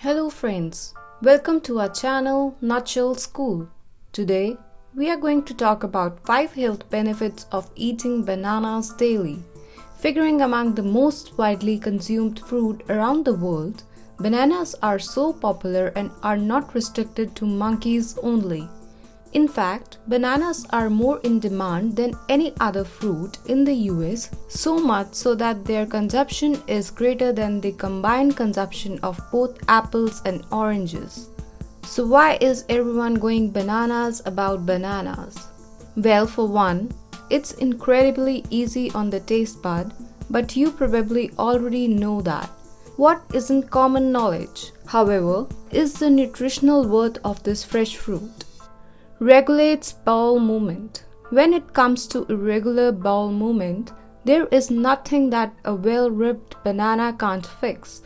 Hello friends, welcome to our channel Nutritional School. Today we are going to talk about 5 health benefits of eating bananas daily. Figuring among the most widely consumed fruit around the world, bananas are so popular and are not restricted to monkeys only. In fact, bananas are more in demand than any other fruit in the US, so much so that their consumption is greater than the combined consumption of both apples and oranges. So why is everyone going bananas about bananas? Well, for one, it's incredibly easy on the taste bud, but you probably already know that. What isn't common knowledge, however, is the nutritional worth of this fresh fruit. Regulates bowel movement. When it comes to irregular bowel movement, there is nothing that a well-ripped banana can't fix.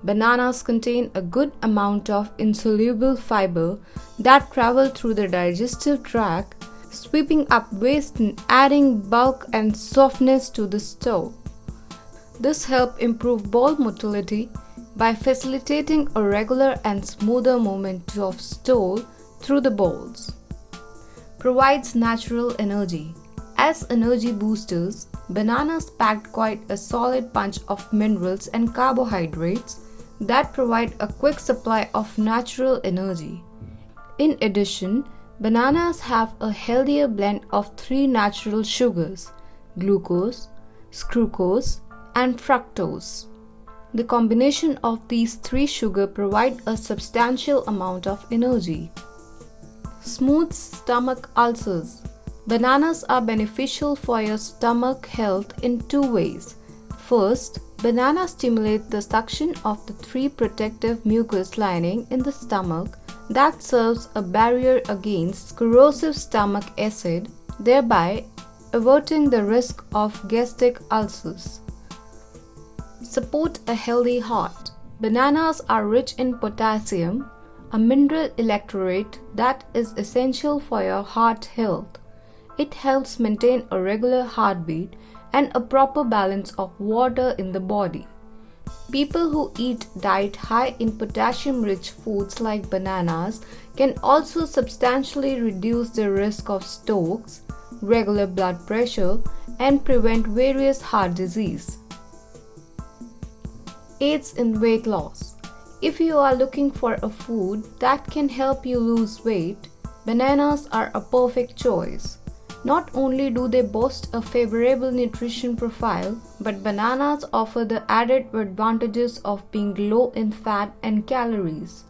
Bananas contain a good amount of insoluble fiber that travel through the digestive tract, sweeping up waste and adding bulk and softness to the stool. This helps improve bowel motility by facilitating a regular and smoother movement of stool through the bowels. Provides natural energy. As energy boosters, bananas pack quite a solid punch of minerals and carbohydrates that provide a quick supply of natural energy. In addition, bananas have a healthier blend of 3 natural sugars: glucose, sucrose, and fructose. The combination of these 3 sugars provide a substantial amount of energy. Smooths stomach ulcers. Bananas are beneficial for your stomach health in 2 ways. First, bananas stimulate the suction of the 3 protective mucous lining in the stomach that serves a barrier against corrosive stomach acid, thereby averting the risk of gastric ulcers. Support a healthy heart. Bananas are rich in potassium, a mineral electrolyte that is essential for your heart health. It helps maintain a regular heartbeat and a proper balance of water in the body. People who eat diet high in potassium-rich foods like bananas can also substantially reduce the risk of strokes, regular blood pressure, and prevent various heart disease. Aids in weight loss. If you are looking for a food that can help you lose weight, bananas are a perfect choice. Not only do they boast a favorable nutrition profile, but bananas offer the added advantages of being low in fat and calories.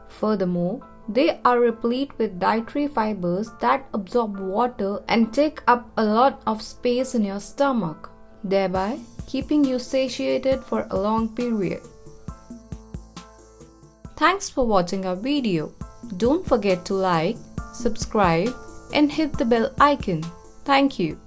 Furthermore, they are replete with dietary fibers that absorb water and take up a lot of space in your stomach, thereby keeping you satiated for a long period. Thanks for watching our video. Don't forget to like, subscribe, and hit the bell icon. Thank you.